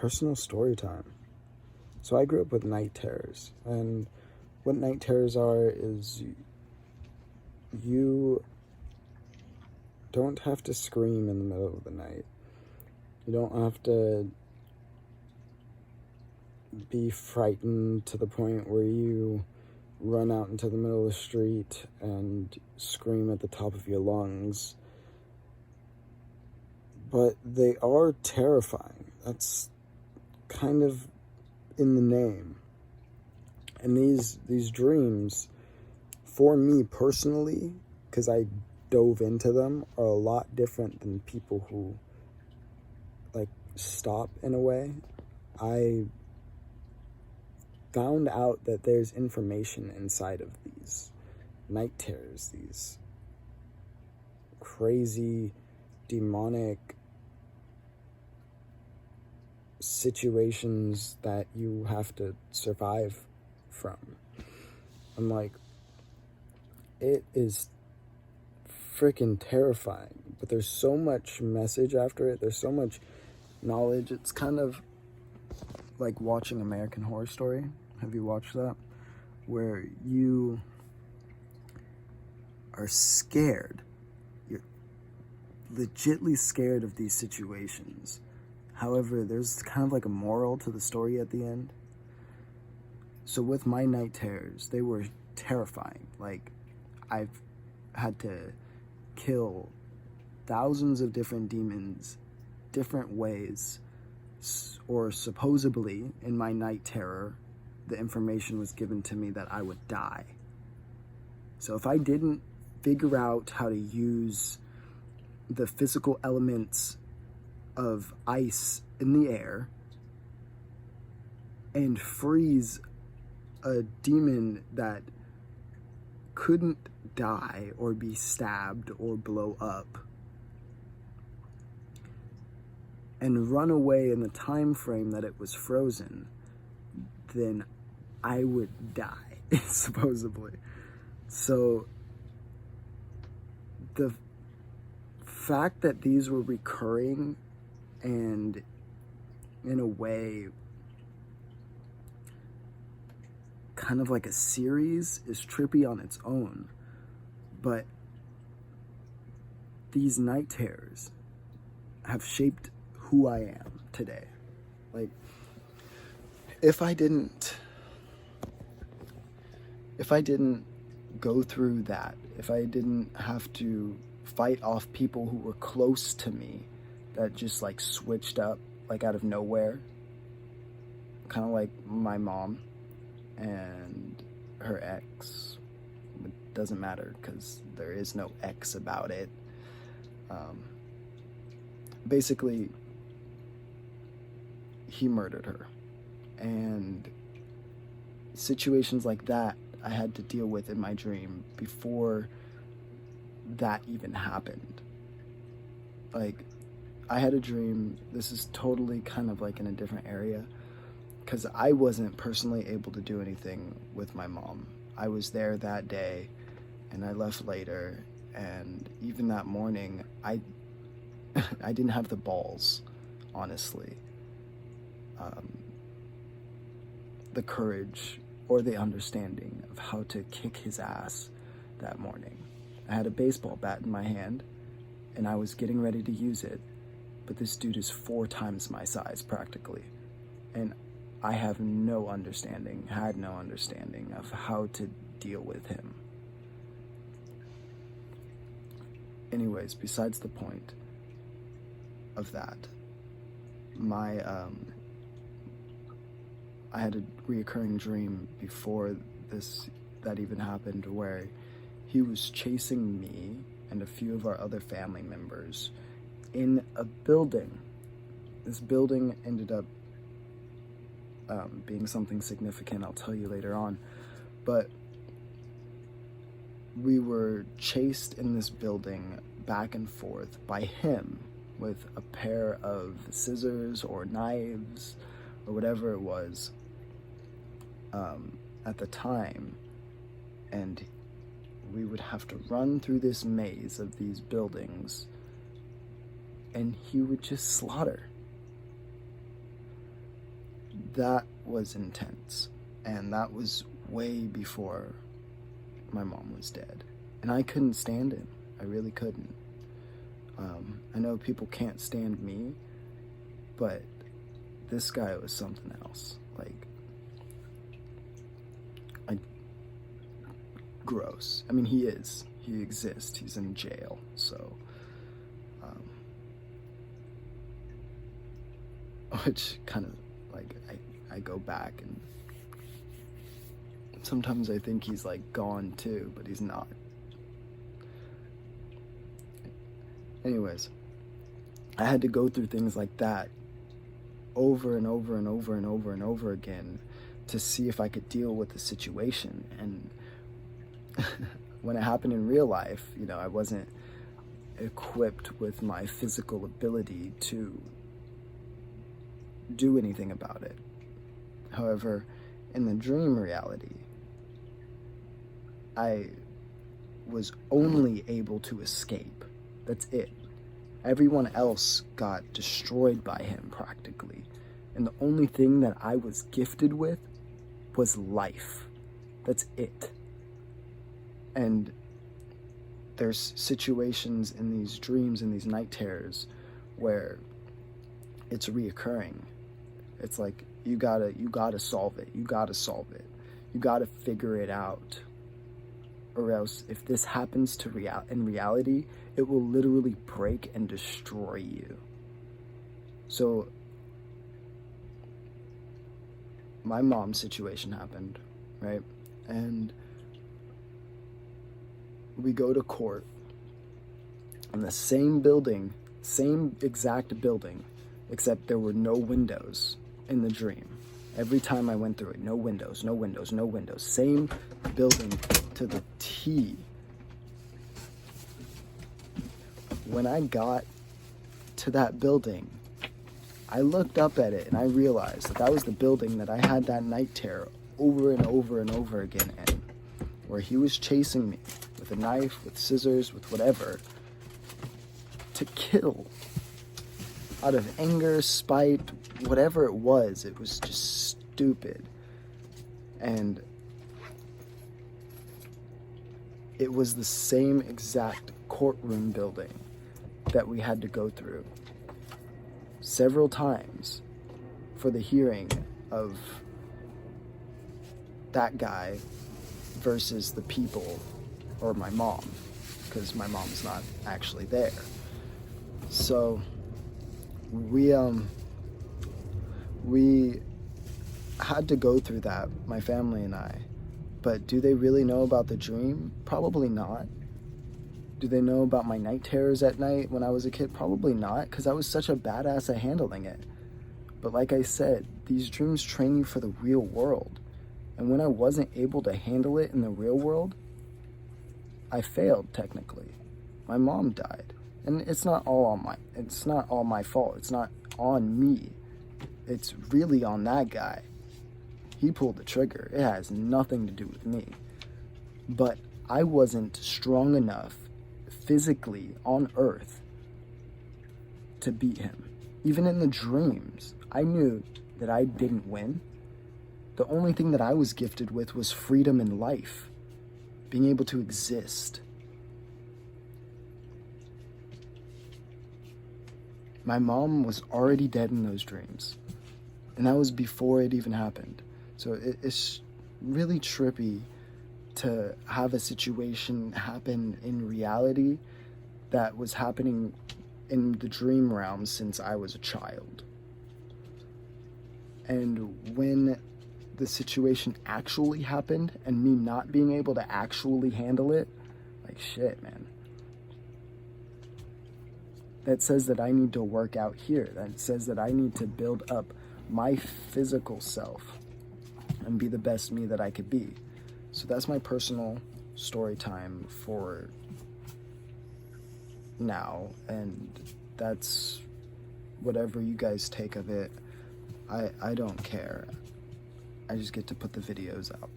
personal story time. So I grew up with night terrors, and what night terrors are is you don't have to scream in the middle of the night. You don't have to be frightened to the point where you run out into the middle of the street and scream at the top of your lungs. But they are terrifying. That's kind of in the name. And these dreams, for me personally, because I dove into them, are a lot different than people who like stop in a way. I found out that there's information inside of these night terrors, these crazy, demonic situations that you have to survive from. I'm like, it is freaking terrifying, but there's so much message after it. There's so much knowledge. It's kind of like watching American Horror Story. Have you watched that? Where you are scared. You're legitly scared of these situations. However, there's kind of like a moral to the story at the end. So with my night terrors, they were terrifying. Like, I've had to kill thousands of different demons different ways, or supposedly in my night terror, the information was given to me that I would die. So if I didn't figure out how to use the physical elements of ice in the air and freeze a demon that couldn't die or be stabbed or blow up and run away in the time frame that it was frozen, then I would die, supposedly. So the fact that these were recurring and in a way kind of like a series is trippy on its own. But these night terrors have shaped who I am today. Like, if I didn't go through that, if I didn't have to fight off people who were close to me that just like switched up like out of nowhere, kind of like my mom and her ex, it doesn't matter because there is no X about it. Basically, he murdered her, and situations like that I had to deal with in my dream before that even happened. Like, I had a dream, this is totally kind of like in a different area, because I wasn't personally able to do anything with my mom. I was there that day, and I left later, and even that morning, I didn't have the balls, honestly. The courage or the understanding of how to kick his ass that morning. I had a baseball bat in my hand, and I was getting ready to use it, but this dude is 4 times my size, practically. And I have no understanding, had no understanding of how to deal with him. Anyways, besides the point of that, I had a reoccurring dream before that even happened, where he was chasing me and a few of our other family members in a building. This building ended up being something significant, I'll tell you later on. But we were chased in this building back and forth by him with a pair of scissors or knives or whatever it was at the time, and we would have to run through this maze of these buildings, and he would just slaughter. that was intense. And that was way before my mom was dead. And I couldn't stand it. I really couldn't. I know people can't stand me, but this guy was something else. Like, gross. I mean, he is. He exists. He's in jail. So, which kind of, like, I go back and sometimes I think he's, like, gone too, but he's not. Anyways, I had to go through things like that over and over and over and over and over again to see if I could deal with the situation. And when it happened in real life, you know, I wasn't equipped with my physical ability to do anything about it. However, in the dream reality, I was only able to escape. That's it. Everyone else got destroyed by him practically. And the only thing that I was gifted with was life. That's it. And there's situations in these dreams, in these night terrors, where it's reoccurring. It's like, you gotta solve it. You gotta solve it. You gotta figure it out. Or else, if this happens in reality, it will literally break and destroy you. So, my mom's situation happened, right? And we go to court in the same building, same exact building, except there were no windows in the dream. Every time I went through it, no windows, no windows, no windows. Same building to the T. When I got to that building, I looked up at it and I realized that that was the building that I had that night terror over and over and over again in, where he was chasing me with a knife, with scissors, with whatever, to kill. Out of anger, spite, whatever it was just stupid. And it was the same exact courtroom building that we had to go through several times for the hearing of that guy versus the people, or my mom, because my mom's not actually there. So we had to go through that, my family and I. But do they really know about the dream? Probably not. Do they know about my night terrors at night when I was a kid? Probably not, because I was such a badass at handling it. But like I said, these dreams train you for the real world. And when I wasn't able to handle it in the real world, I failed technically. My mom died. And it's not all my fault. It's not on me. It's really on that guy. He pulled the trigger. It has nothing to do with me. But I wasn't strong enough physically on Earth to beat him. Even in the dreams, I knew that I didn't win. The only thing that I was gifted with was freedom in life, being able to exist. My mom was already dead in those dreams, and that was before it even happened. So it's really trippy to have a situation happen in reality that was happening in the dream realm since I was a child. And when the situation actually happened and me not being able to actually handle it, like, shit, man. That says that I need to work out here. That says that I need to build up my physical self and be the best me that I could be. So that's my personal story time for now, and that's whatever you guys take of it. I don't care. I just get to put the videos out.